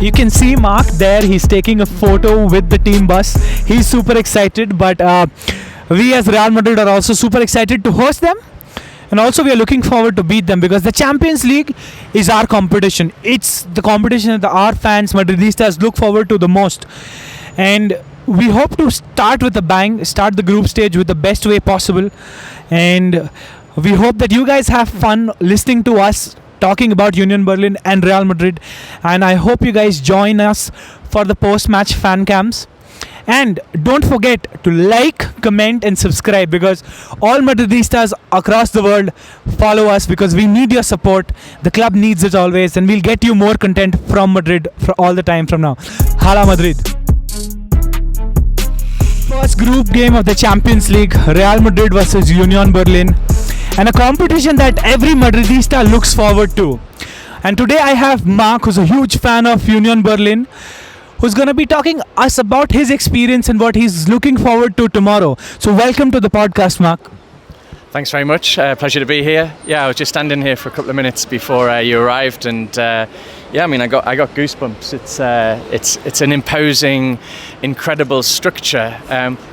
You can see Mark there. He's taking a photo with the team bus. He's super excited, but we as Real Madrid are also super excited to host them. And also we are looking forward to beat them because the Champions League is our competition. It's the competition that our fans, Madridistas, look forward to the most. And we hope to start with a bang, start the group stage with the best way possible. And we hope that you guys have fun listening to us talking about Union Berlin and Real Madrid, and I hope you guys join us for the post-match fan cams. And don't forget to like, comment and subscribe because all Madridistas across the world follow us because we need your support. The club needs it always, and we'll get you more content from Madrid for all the time from now. Hala Madrid. First group game of the Champions League, Real Madrid versus Union Berlin, and a competition that every Madridista looks forward to. And today I have Mark, who's a huge fan of Union Berlin, who's going to be talking us about his experience and what he's looking forward to tomorrow. So welcome to the podcast, Mark. Thanks very much. Pleasure to be here. Yeah, I was just standing here for a couple of minutes before you arrived, and yeah, I mean, I got goosebumps. It's an imposing, incredible structure.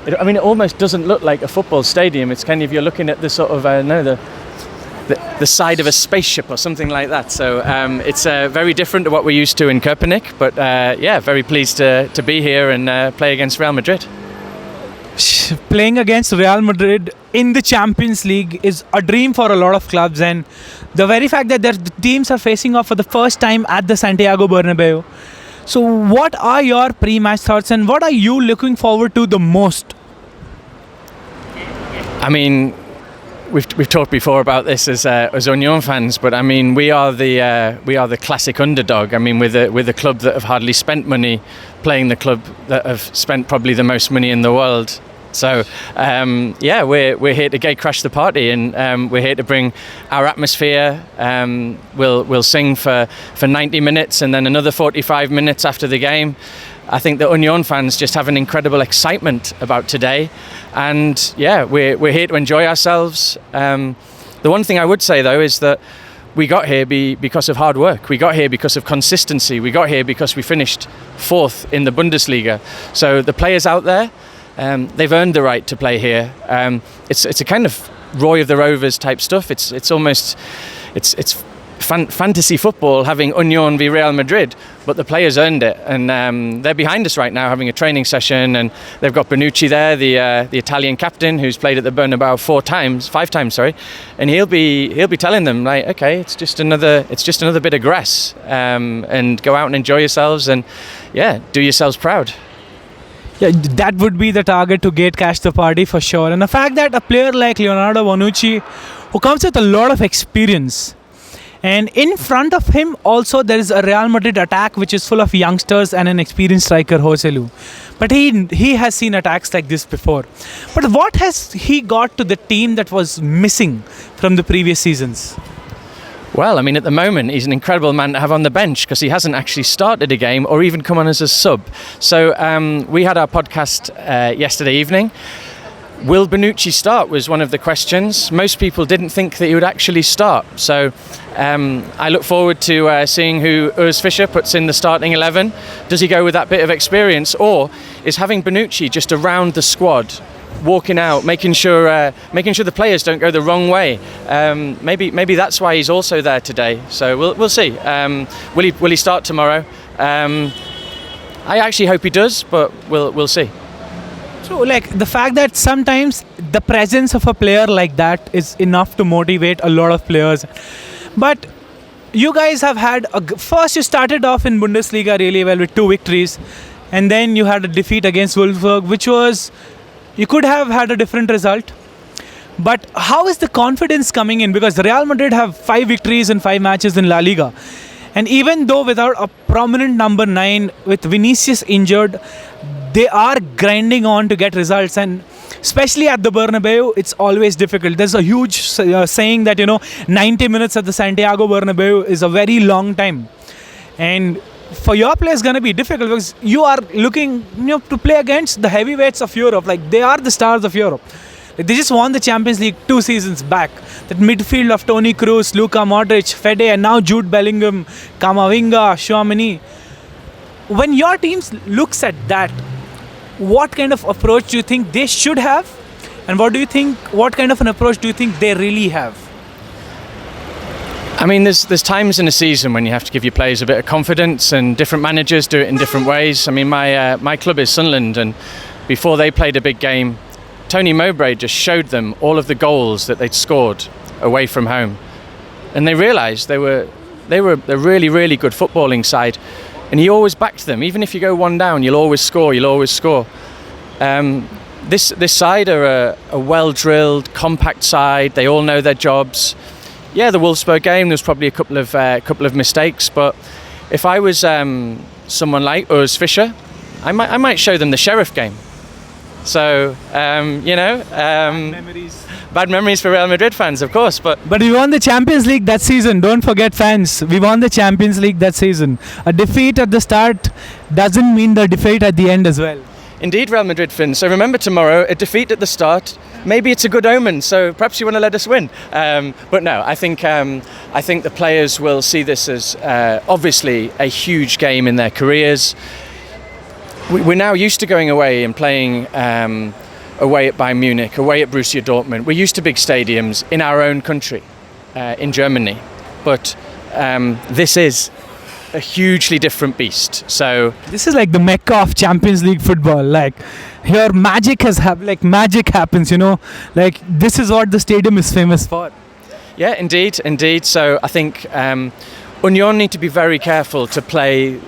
It almost doesn't look like a football stadium. It's kind of, you're looking at the sort of the side of a spaceship or something like that. So it's very different to what we're used to in Köpenick. But yeah, very pleased to be here and play against Real Madrid. Playing against Real Madrid in the Champions League is a dream for a lot of clubs, and the very fact that their teams are facing off for the first time at the Santiago Bernabeu. So what are your pre-match thoughts and what are you looking forward to the most? I mean, we've talked before about this as Union fans, but I mean, we are the classic underdog. I mean, we're the club that have hardly spent money playing the club that have spent probably the most money in the world. So yeah, we're here to crash the party, and we're here to bring our atmosphere. We'll sing for 90 minutes and then another 45 minutes after the game. I think the Union fans just have an incredible excitement about today, and yeah, we're here to enjoy ourselves. The one thing I would say though is that we got here because of hard work. We got here because of consistency. We got here because we finished 4th in the Bundesliga. So the players out there, they've earned the right to play here. It's a kind of Roy of the Rovers type stuff. It's almost fantasy football having Union v Real Madrid, but the players earned it, and they're behind us right now having a training session, and they've got Bonucci there, the Italian captain who's played at the Bernabeu 5 times, and he'll be telling them like, okay, it's just another bit of grass, and go out and enjoy yourselves, and yeah, do yourselves proud. Yeah, that would be the target to cash the party for sure. And the fact that a player like Leonardo Bonucci, who comes with a lot of experience, and in front of him also there is a Real Madrid attack which is full of youngsters and an experienced striker, Joselu. But he has seen attacks like this before. But what has he got to the team that was missing from the previous seasons? Well, I mean, at the moment, he's an incredible man to have on the bench because he hasn't actually started a game or even come on as a sub. So we had our podcast yesterday evening. Will Bonucci start was one of the questions. Most people didn't think that he would actually start. So I look forward to seeing who Urs Fischer puts in the starting 11. Does he go with that bit of experience, or is having Bonucci just around the squad, walking out, making sure the players don't go the wrong way? Maybe that's why he's also there today. So we'll see. Will he start tomorrow? I actually hope he does, but we'll see. So, like, the fact that sometimes the presence of a player like that is enough to motivate a lot of players. But you guys have had first you started off in Bundesliga really well with 2 victories, and then you had a defeat against Wolfsburg, which was, you could have had a different result. But how is the confidence coming in? Because Real Madrid have 5 victories in 5 matches in La Liga. And even though without a prominent number 9, with Vinicius injured, they are grinding on to get results. And especially at the Bernabeu, it's always difficult. There's a huge saying that, 90 minutes at the Santiago Bernabeu is a very long time. And for your play, it's going to be difficult because you are looking to play against the heavyweights of Europe. Like, they are the stars of Europe. They just won the Champions League 2 seasons back. That midfield of Toni Kroos, Luka Modric, Fede, and now Jude Bellingham, Camavinga, Tchouaméni. when your teams looks at that, what kind of approach do you think they should have, and what kind of an approach do you think they really have? I mean, there's times in a season when you have to give your players a bit of confidence, and different managers do it in different ways. I mean, my club is Sunderland, and before they played a big game, Tony Mowbray just showed them all of the goals that they'd scored away from home, and they realised they were a really, really good footballing side, and he always backed them. Even if you go one down, you'll always score. This side are a well-drilled, compact side. They all know their jobs. Yeah, the Wolfsburg game, there's probably a couple of mistakes, but if I was someone like Urs Fischer, I might show them the Sheriff game. So bad memories for Real Madrid fans, of course. But we won the Champions League that season. Don't forget, fans. We won the Champions League that season. A defeat at the start doesn't mean the defeat at the end as well. Indeed, Real Madrid fans. So remember tomorrow, a defeat at the start. Maybe it's a good omen. So perhaps you want to let us win. But no, I think the players will see this as obviously a huge game in their careers. We're now used to going away and playing away at Bayern Munich, away at Borussia Dortmund. We're used to big stadiums in our own country, in Germany. But this is a hugely different beast. So this is like the mecca of Champions League football. Like here, magic happens. Like this is what the stadium is famous for. Yeah, indeed. So I think Union need to be very careful to play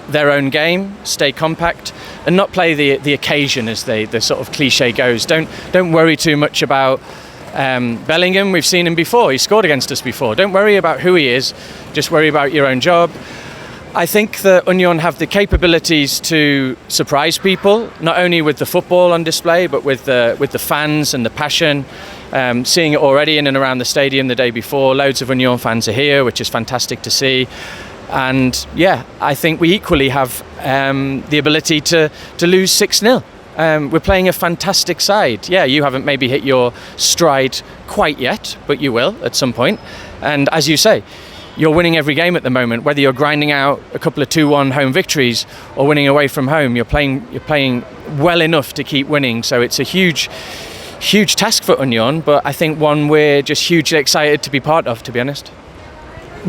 their own game, stay compact, and not play the occasion, as the sort of cliche goes. Don't worry too much about Bellingham. We've seen him before. He scored against us before. Don't worry about who he is. Just worry about your own job. I think that Union have the capabilities to surprise people, not only with the football on display, but with the fans and the passion. Seeing it already in and around the stadium the day before. Loads of Union fans are here, which is fantastic to see. And yeah, I think we equally have the ability to lose 6-0. We're playing a fantastic side. Yeah, you haven't maybe hit your stride quite yet, but you will at some point. And as you say, you're winning every game at the moment, whether you're grinding out a couple of 2-1 home victories or winning away from home. You're playing well enough to keep winning. So it's a huge task for Union, but I think one we're just hugely excited to be part of, to be honest.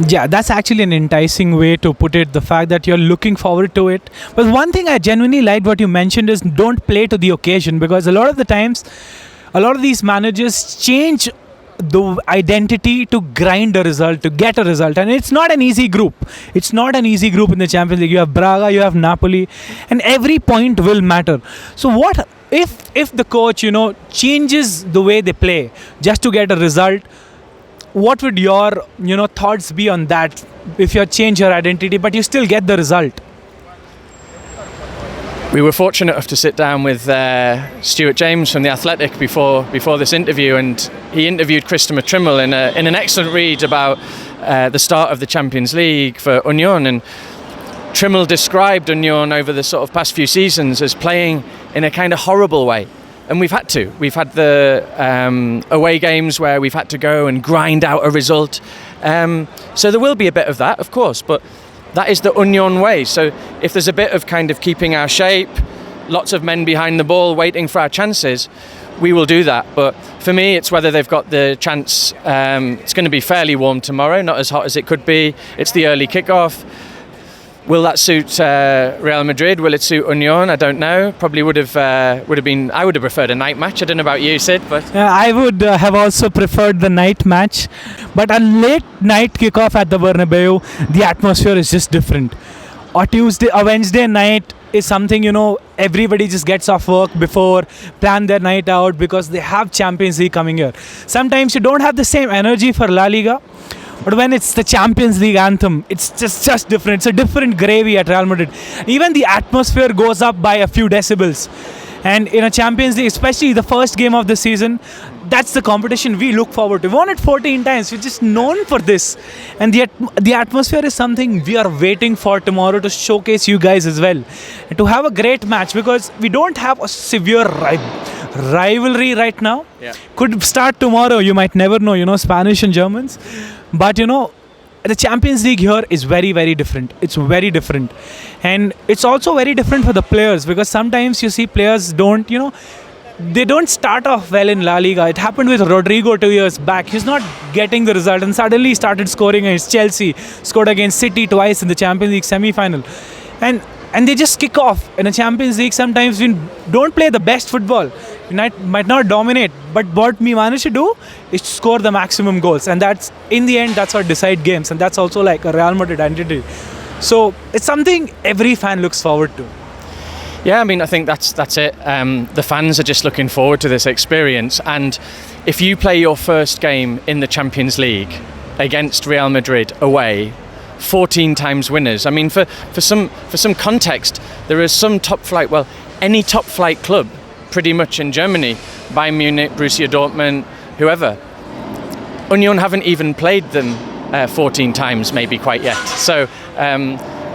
Yeah, that's actually an enticing way to put it, the fact that you're looking forward to it. But one thing I genuinely liked what you mentioned is don't play to the occasion, because a lot of the times, a lot of these managers change the identity to grind a result, to get a result. And it's not an easy group. It's not an easy group in the Champions League. You have Braga, you have Napoli, and every point will matter. So what if the coach, changes the way they play just to get a result? What would your, thoughts be on that? If you change your identity, but you still get the result. We were fortunate enough to sit down with Stuart James from The Athletic before this interview, and he interviewed Christopher Trimmel in an excellent read about the start of the Champions League for Union. And Trimmel described Union over the sort of past few seasons as playing in a kind of horrible way. And we've had to. We've had the away games where we've had to go and grind out a result. So there will be a bit of that, of course, but that is the Union way. So if there's a bit of kind of keeping our shape, lots of men behind the ball waiting for our chances, we will do that. But for me, it's whether they've got the chance. It's going to be fairly warm tomorrow, not as hot as it could be. It's the early kickoff. Will that suit Real Madrid? Will it suit Union? I don't know. Probably would have been. I would have preferred a night match. I don't know about you, Sid, but I would have also preferred the night match. But a late night kickoff at the Bernabeu, the atmosphere is just different. A Wednesday night is something, everybody just gets off work before, plan their night out because they have Champions League coming here. Sometimes you don't have the same energy for La Liga. But when it's the Champions League anthem, it's just different. It's a different gravy at Real Madrid. Even the atmosphere goes up by a few decibels. And in a Champions League, especially the first game of the season, that's the competition we look forward to. We won it 14 times. We're just known for this. And the atmosphere is something we are waiting for tomorrow to showcase you guys as well. And to have a great match, because we don't have a severe rivalry right now. Yeah. Could start tomorrow. You might never know, Spanish and Germans. But, the Champions League here is very, very different. It's very different. And it's also very different for the players, because sometimes you see players they don't start off well in La Liga. It happened with Rodrigo 2 years back. He's not getting the result, and suddenly he started scoring against Chelsea, scored against City twice in the Champions League semi-final. And they just kick off. In a Champions League, sometimes we don't play the best football. We might not dominate, but what we manage to do is to score the maximum goals. And that's, in the end, that's what decide games. And that's also like a Real Madrid identity. So it's something every fan looks forward to. Yeah, I mean, I think that's it. The fans are just looking forward to this experience. And if you play your first game in the Champions League against Real Madrid away, 14 times winners. I mean, for some context, there is some top flight, any top flight club pretty much in Germany, Bayern Munich, Borussia Dortmund, whoever. Union haven't even played them 14 times maybe quite yet. So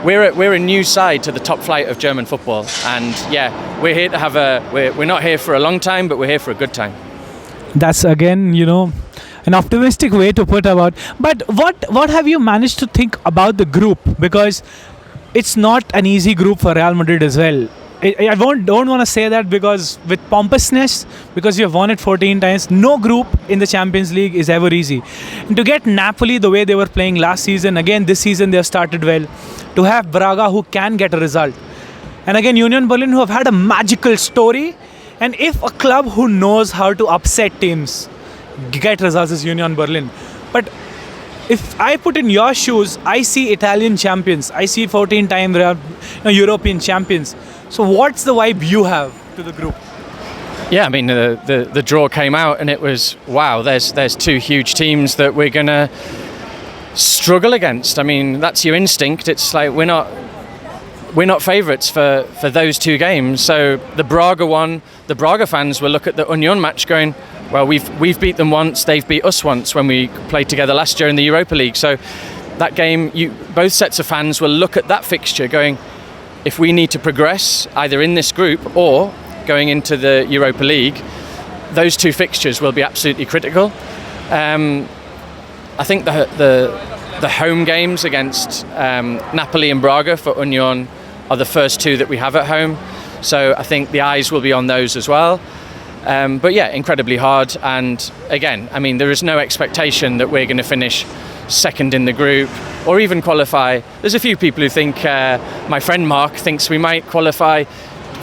we're a new side to the top flight of German football, and yeah, we're here to we're not here for a long time, but we're here for a good time. That's again, an optimistic way to put about. But what have you managed to think about the group? Because it's not an easy group for Real Madrid as well. I don't want to say that because with pompousness, because you have won it 14 times, no group in the Champions League is ever easy. And to get Napoli the way they were playing last season, again this season they have started well. To have Braga who can get a result. And again Union Berlin who have had a magical story. And if a club who knows how to upset teams get results is Union Berlin. But if I put in your shoes, I see Italian champions. I see 14-time European champions. So what's the vibe you have to the group? Yeah, I mean, the draw came out and it was, wow, there's two huge teams that we're going to struggle against. I mean, that's your instinct. It's like we're not favourites for those two games. So the Braga one, the Braga fans will look at the Union match going, well, we've beat them once, they've beat us once when we played together last year in the Europa League. So that game, both sets of fans will look at that fixture going, if we need to progress either in this group or going into the Europa League, those two fixtures will be absolutely critical. I think the home games against Napoli and Braga for Union are the first two that we have at home. So I think the eyes will be on those as well. But yeah, incredibly hard. And again, I mean, there is no expectation that we're going to finish second in the group or even qualify. There's a few people who think, my friend Mark thinks we might qualify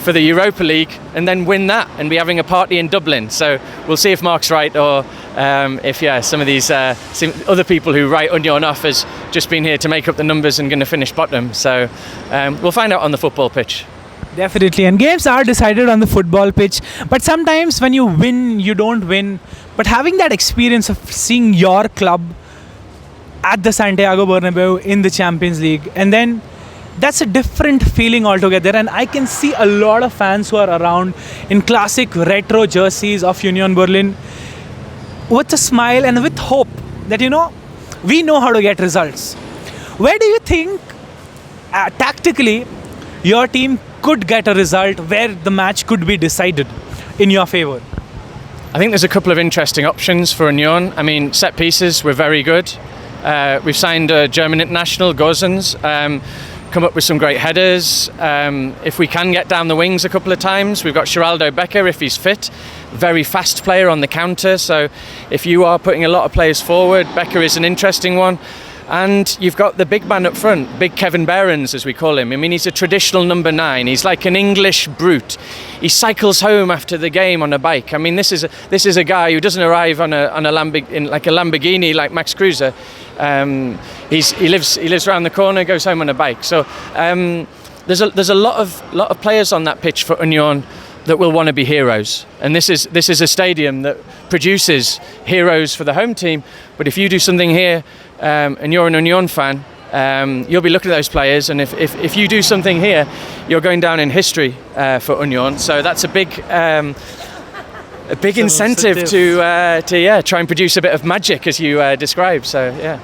for the Europa League and then win that and be having a party in Dublin. So we'll see if Mark's right or if some of these other people who write Union off has just been here to make up the numbers and going to finish bottom. So we'll find out on the football pitch. Definitely, and games are decided on the football pitch, but sometimes when you win, you don't win. But having that experience of seeing your club at the Santiago Bernabeu in the Champions League, and then that's a different feeling altogether. And I can see a lot of fans who are around in classic retro jerseys of Union Berlin with a smile and with hope that, we know how to get results. Where do you think tactically your team could get a result where the match could be decided in your favour? I think there's a couple of interesting options for Union. I mean, set pieces, we're very good. We've signed a German international, Gosens, come up with some great headers. If we can get down the wings a couple of times, we've got Geraldo Becker if he's fit. Very fast player on the counter, so if you are putting a lot of players forward, Becker is an interesting one. And you've got the big man up front, Big Kevin Behrens, as we call him. I mean, he's a traditional number 9. He's like an English brute. He cycles home after the game on a bike. I mean, this is a guy who doesn't arrive on a Lamborghini like Max Kruse. He lives around the corner, goes home on a bike. So there's a lot of players on that pitch for Union that will want to be heroes, and this is a stadium that produces heroes for the home team. But if you do something here and you're an Union fan, you'll be looking at those players, and if you do something here, you're going down in history for Union. So that's a big incentive to try and produce a bit of magic, as you described. So yeah,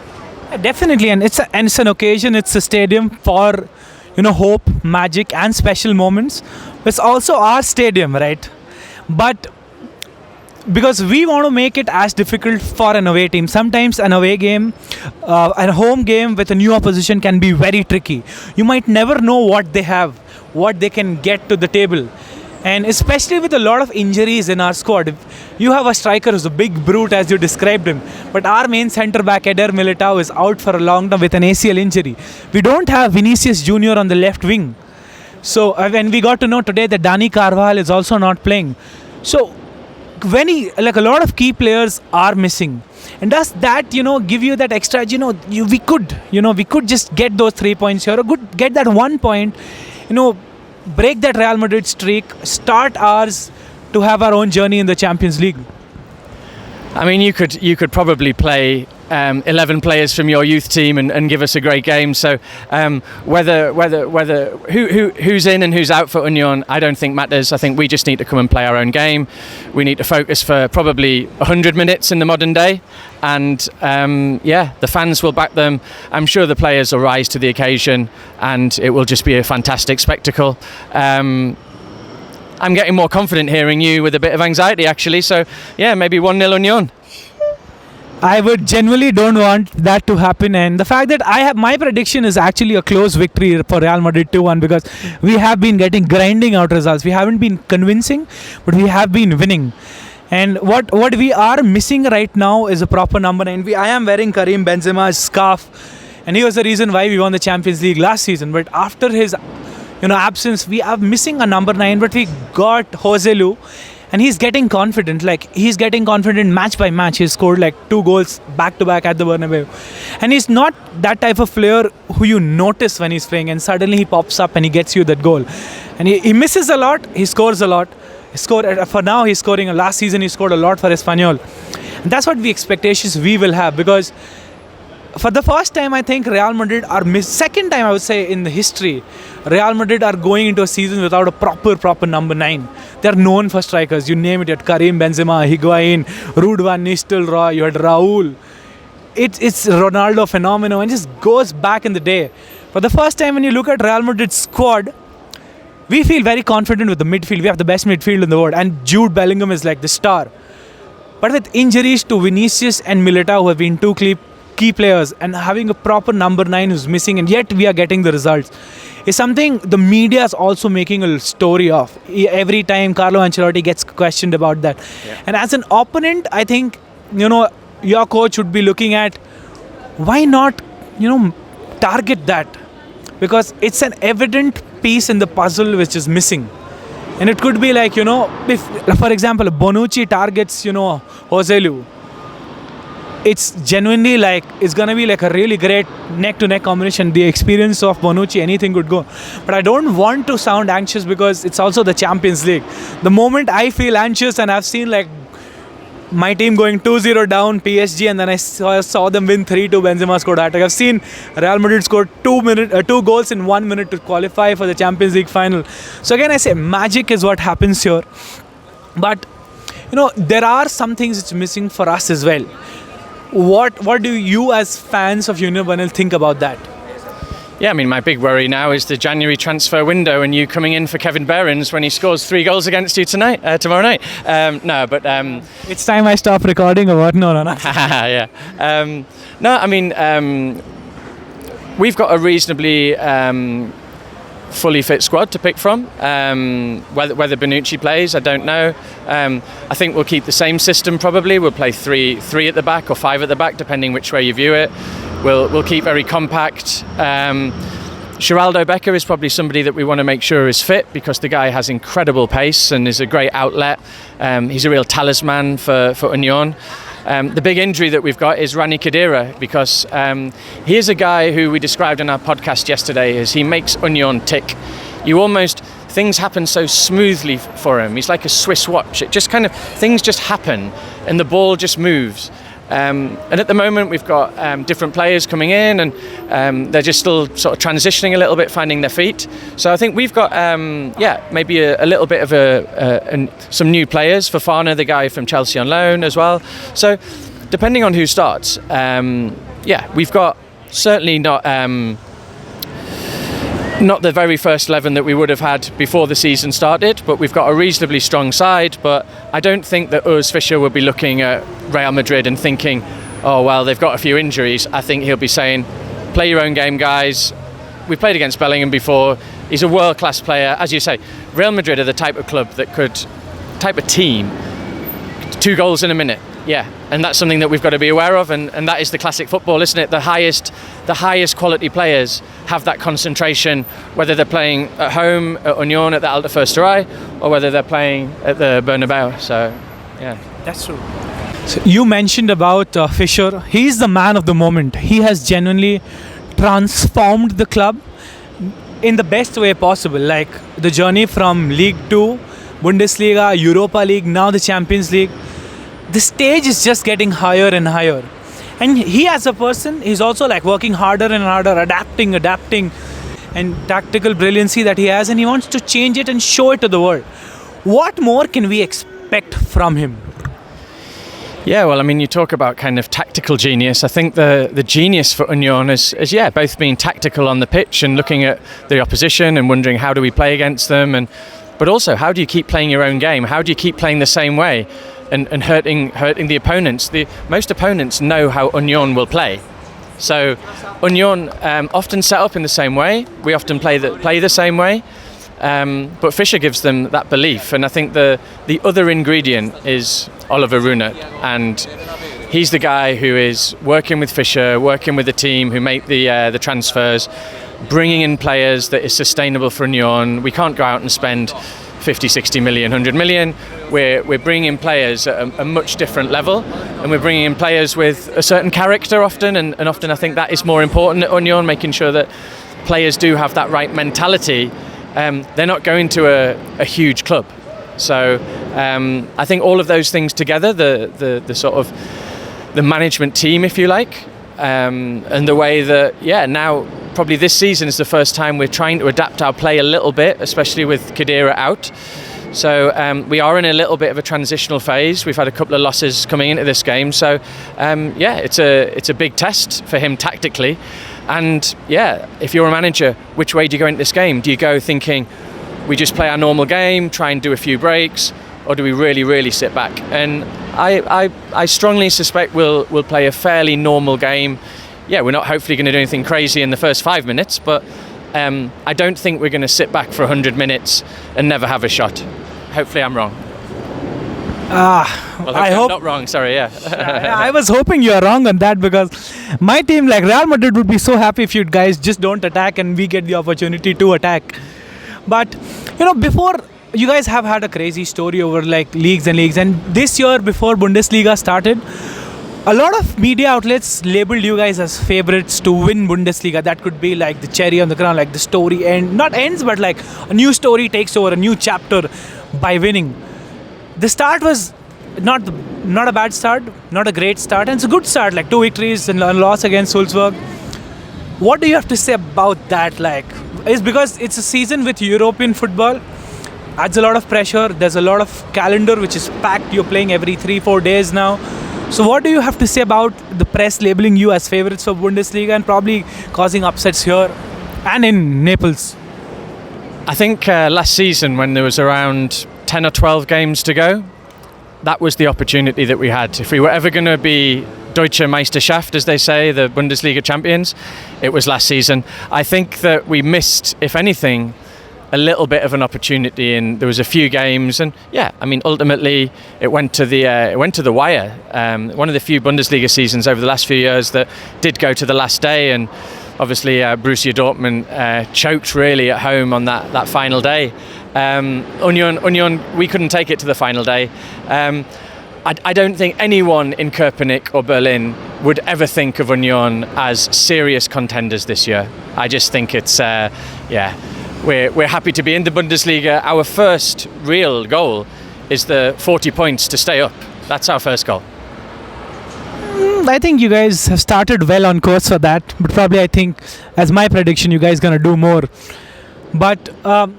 definitely, and it's an occasion. It's a stadium for hope, magic, and special moments. It's also our stadium, right? But because we want to make it as difficult for an away team. Sometimes an away game, a home game with a new opposition can be very tricky. You might never know what they have, what they can get to the table. And especially with a lot of injuries in our squad, you have a striker who's a big brute as you described him, but our main centre back Eder Militao is out for a long time with an ACL injury. We don't have Vinicius Junior on the left wing. So when we got to know today that Dani Carvajal is also not playing. So when a lot of key players are missing, and does that give you that extra, we could just get those 3 points here, or could get that 1 point, break that Real Madrid streak, start ours to have our own journey in the Champions League. I mean, you could probably play 11 players from your youth team and give us a great game. So whether who's in and who's out for Union, I don't think matters. I think we just need to come and play our own game. We need to focus for probably 100 minutes in the modern day, and the fans will back them. I'm sure the players will rise to the occasion, and it will just be a fantastic spectacle. I'm getting more confident hearing you with a bit of anxiety, actually. So, maybe 1-0 Union. I would genuinely don't want that to happen, and the fact that my prediction is actually a close victory for Real Madrid 2-1, because we have been grinding out results. We haven't been convincing, but we have been winning. And what we are missing right now is a proper number 9. I am wearing Karim Benzema's scarf, and he was the reason why we won the Champions League last season. But after his absence, we are missing a number 9, but we got Joselu, and he's getting confident. He's getting confident match by match. He scored 2 goals back to back at the Bernabeu, and he's not that type of player who you notice when he's playing and suddenly he pops up and he gets you that goal. And he misses a lot, he scores a lot. For now he's scoring. Last season he scored a lot for Espanyol, and that's what the expectations we will have, because for the first time, I think Real Madrid second time I would say in the history, Real Madrid are going into a season without a proper number 9. They're known for strikers. You name it. You had Karim Benzema, Higuain, Ruud van Nistelrooy, you had Raul. It's Ronaldo phenomenon, and just goes back in the day. For the first time, when you look at Real Madrid's squad, we feel very confident with the midfield. We have the best midfield in the world, and Jude Bellingham is like the star. But with injuries to Vinicius and Militao, who have been 2 key players, and having a proper number 9 who's missing, and yet we are getting the results, is something the media is also making a story of. Every time Carlo Ancelotti gets questioned about that. Yeah. And as an opponent, I think, your coach would be looking at, why not, target that? Because it's an evident piece in the puzzle which is missing. And it could be if, for example, Bonucci targets, Joselu, it's genuinely it's going to be a really great neck-to-neck combination. The experience of Bonucci, anything could go. But I don't want to sound anxious, because it's also the Champions League. The moment I feel anxious, and I've seen my team going 2-0 down, PSG, and then I saw them win 3-2, Benzema scored hat-trick. I've seen Real Madrid score 2 goals in 1 minute to qualify for the Champions League final. So again, I say magic is what happens here. But, there are some things it's missing for us as well. What do you as fans of Union Berlin think about that? Yeah, I mean, my big worry now is the January transfer window and you coming in for Kevin Behrens when he scores 3 goals against you tomorrow night. It's time I stop recording or what? No. Yeah. No, I mean, we've got a reasonably fully fit squad to pick from. Whether Bonucci plays, I don't know. I think we'll keep the same system probably. We'll play three at the back or 5 at the back, depending which way you view it. We'll keep very compact. Geraldo Becker is probably somebody that we want to make sure is fit, because the guy has incredible pace and is a great outlet. He's a real talisman for Union. The big injury that we've got is Rani Khedira, because he is a guy who we described in our podcast yesterday as he makes Union tick. Things happen so smoothly for him. He's like a Swiss watch. Things just happen and the ball just moves. And at the moment we've got different players coming in, and they're just still sort of transitioning a little bit, finding their feet. So I think we've got maybe a little bit of some new players. Fofana, the guy from Chelsea on loan as well. So depending on who starts, we've got certainly not not the very first 11 that we would have had before the season started, but we've got a reasonably strong side. But I don't think that Urs Fischer will be looking at Real Madrid and thinking, oh, well, they've got a few injuries. I think he'll be saying, play your own game, guys. We played against Bellingham before. He's a world-class player. As you say, Real Madrid are the type of club type of team, 2 goals in a minute. Yeah, and that's something that we've got to be aware of, and that is the classic football, isn't it? The highest quality players have that concentration, whether they're playing at home at Union at the Alta Försterei or whether they're playing at the Bernabeu. So, yeah. That's true. So you mentioned about Fischer. He's the man of the moment. He has genuinely transformed the club in the best way possible. Like the journey from League 2, Bundesliga, Europa League, now the Champions League. The stage is just getting higher and higher. And he as a person is also like working harder and harder, adapting, and tactical brilliancy that he has, and he wants to change it and show it to the world. What more can we expect from him? Yeah, well, I mean, you talk about kind of tactical genius. I think the genius for Union is both being tactical on the pitch and looking at the opposition and wondering how do we play against them, but also how do you keep playing your own game? How do you keep playing the same way and hurting the opponents? Most opponents know how Union will play. So Union often set up in the same way. We often play the same way. But Fischer gives them that belief, and I think the other ingredient is Oliver Runert, and he's the guy who is working with Fischer, working with the team who make the transfers, bringing in players that is sustainable for Union. We can't go out and spend 50, 60 million, 100 million. We're bringing in players at a much different level, and we're bringing in players with a certain character often, and often I think that is more important at Union, making sure that players do have that right mentality. They're not going to a huge club. So I think all of those things together, the sort of the management team, if you like, and the way that, now probably this season is the first time we're trying to adapt our play a little bit, especially with Khedira out. So we are in a little bit of a transitional phase. We've had a couple of losses coming into this game. So it's a big test for him tactically. And if you're a manager, which way do you go into this game? Do you go thinking we just play our normal game, try and do a few breaks, or do we really, really sit back? And I strongly suspect we'll play a fairly normal game. Yeah, we're not hopefully going to do anything crazy in the first 5 minutes, but I don't think we're going to sit back for 100 minutes and never have a shot. Hopefully I'm wrong. I hope I'm not wrong. Sorry, I was hoping you are wrong on that, because my team, like Real Madrid, would be so happy if you guys just don't attack and we get the opportunity to attack. But before, you guys have had a crazy story over like leagues and leagues, and this year before Bundesliga started, a lot of media outlets labeled you guys as favorites to win Bundesliga. That could be like the cherry on the crown, like the story not ends, but like a new story takes over, a new chapter by winning. The start was not a bad start, not a great start, and it's a good start, like 2 victories and a loss against Wolfsburg. What do you have to say about that? Like, is because it's a season with European football, adds a lot of pressure. There's a lot of calendar which is packed. You're playing every 3-4 days now. So what do you have to say about the press labeling you as favorites for Bundesliga and probably causing upsets here and in Naples? I think last season, when there was around 10 or 12 games to go, that was the opportunity that we had. If we were ever going to be Deutsche Meisterschaft, as they say, the Bundesliga champions, it was last season. I think that we missed, if anything, a little bit of an opportunity, and there was a few games, and ultimately it went to the wire. One of the few Bundesliga seasons over the last few years that did go to the last day, and obviously Borussia Dortmund choked really at home on that final day. Union, we couldn't take it to the final day. I don't think anyone in Köpenick or Berlin would ever think of Union as serious contenders this year. I just think it's we're happy to be in the Bundesliga. Our first real goal is the 40 points to stay up. That's our first goal. I think you guys have started well on course for that, but probably I think, as my prediction, you guys gonna do more. But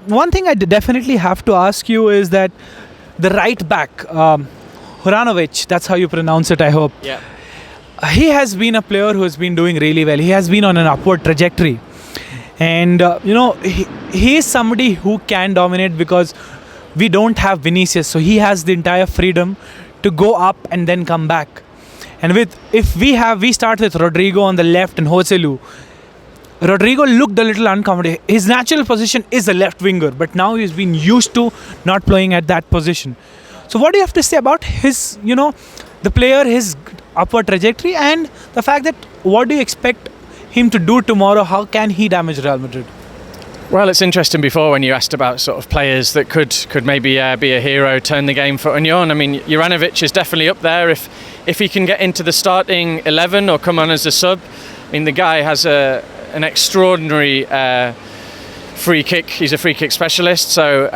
one thing I definitely have to ask you is that the right back, Hranovic, that's how you pronounce it, I hope. Yeah. He has been a player who has been doing really well. He has been on an upward trajectory. And he is somebody who can dominate because we don't have Vinicius, so he has the entire freedom to go up and then come back. And if we start with Rodrigo on the left and Joselu. Rodrigo looked a little uncomfortable. His natural position is a left winger, but now he's been used to not playing at that position. So what do you have to say about his, the player, his upward trajectory, and the fact that what do you expect him to do tomorrow? How can he damage Real Madrid? Well, it's interesting before when you asked about sort of players that could maybe be a hero, turn the game for Union. I mean, Juranovic is definitely up there if he can get into the starting 11 or come on as a sub. I mean, the guy has an extraordinary free kick. He's a free kick specialist, so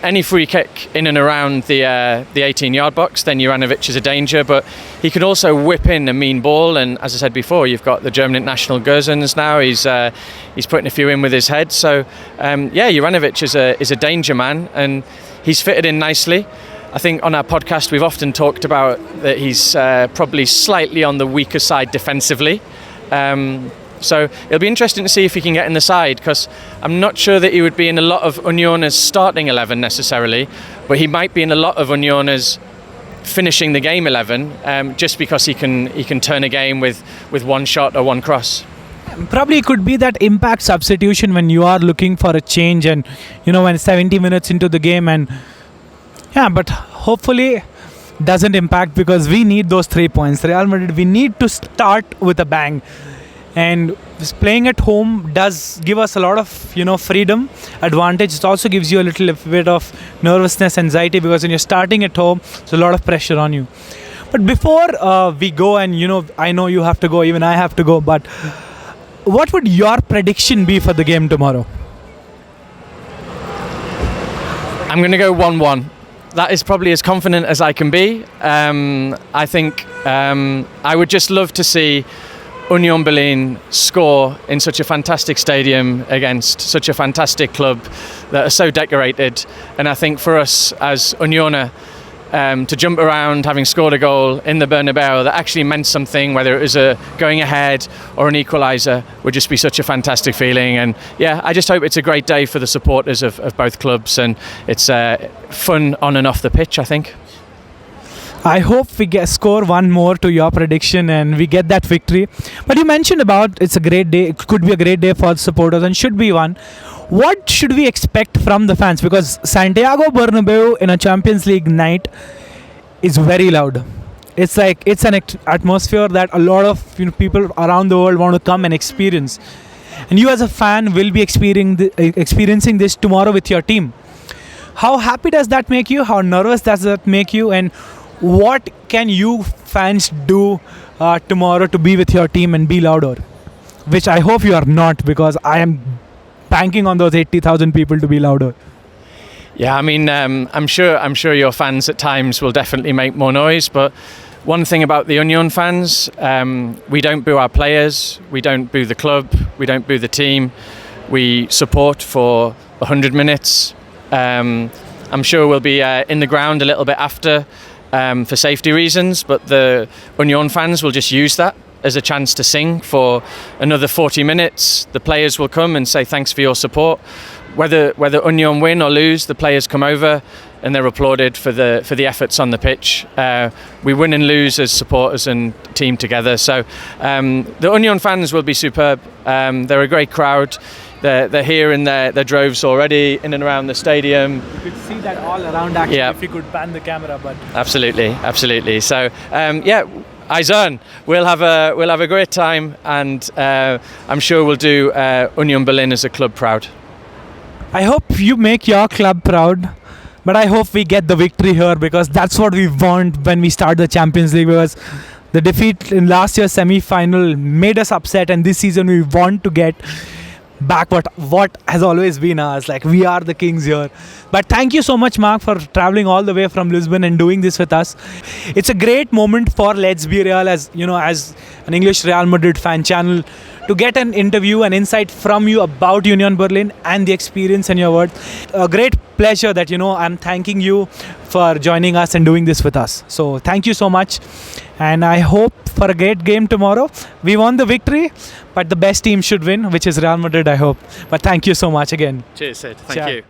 any free kick in and around the 18-yard box, then Juranovic is a danger. But he can also whip in a mean ball, and as I said before, you've got the German international Gosens now. He's putting a few in with his head. So Juranovic is a danger man, and he's fitted in nicely. I think on our podcast we've often talked about that he's probably slightly on the weaker side defensively. So it'll be interesting to see if he can get in the side, because I'm not sure that he would be in a lot of Union's starting 11 necessarily, but he might be in a lot of Union's finishing the game 11, just because he can turn a game with one shot or one cross. Probably it could be that impact substitution when you are looking for a change, and when 70 minutes into the game, and but hopefully doesn't impact, because we need those 3 points. Real Madrid, we need to start with a bang. And playing at home does give us a lot of freedom, advantage. It also gives you a little bit of nervousness, anxiety, because when you're starting at home, there's a lot of pressure on you. But before we go, and I know you have to go, even I have to go, but what would your prediction be for the game tomorrow? I'm going to go 1-1. That is probably as confident as I can be. I think I would just love to see Union Berlin score in such a fantastic stadium against such a fantastic club that are so decorated. And I think for us as Unioner, to jump around having scored a goal in the Bernabeu that actually meant something, whether it was a going ahead or an equaliser, would just be such a fantastic feeling. And I just hope it's a great day for the supporters of both clubs, and it's fun on and off the pitch, I think. I hope we score one more to your prediction and we get that victory. But you mentioned about it's a great day. It could be a great day for the supporters and should be one. What should we expect from the fans? Because Santiago Bernabeu in a Champions League night is very loud. It's like it's an atmosphere that a lot of people around the world want to come and experience. And you as a fan will be experiencing this tomorrow with your team. How happy does that make you? How nervous does that make you? And what can you fans do tomorrow to be with your team and be louder? Which I hope you are not, because I am banking on those 80,000 people to be louder. Yeah, I mean, I'm sure your fans at times will definitely make more noise. But one thing about the Union fans, we don't boo our players, we don't boo the club, we don't boo the team. We support for 100 minutes. I'm sure we'll be in the ground a little bit after. For safety reasons, but the Union fans will just use that as a chance to sing for another 40 minutes. The players will come and say thanks for your support. Whether Union win or lose, the players come over and they're applauded for the efforts on the pitch. We win and lose as supporters and team together. So the Union fans will be superb. They're a great crowd. They're here in their droves already, in and around the stadium. You could see that all around actually, if you could pan the camera. But absolutely. So Eisern, we'll have a great time, and I'm sure we'll do Union Berlin as a club proud. I hope you make your club proud, but I hope we get the victory here, because that's what we want when we start the Champions League. Because the defeat in last year's semi-final made us upset, and this season we want to get back what has always been ours. Like, we are the kings here. But thank you so much, Mark, for traveling all the way from Lisbon and doing this with us. It's a great moment for Let's Be Real, as an English Real Madrid fan channel, to get an interview and insight from you about Union Berlin and the experience and your work. A great pleasure that I'm thanking you for joining us and doing this with us. So thank you so much, and I hope for a great game tomorrow. We won the victory, but the best team should win, which is Real Madrid, I hope. But thank you so much again. Cheers, Sid. Thank Ciao. you.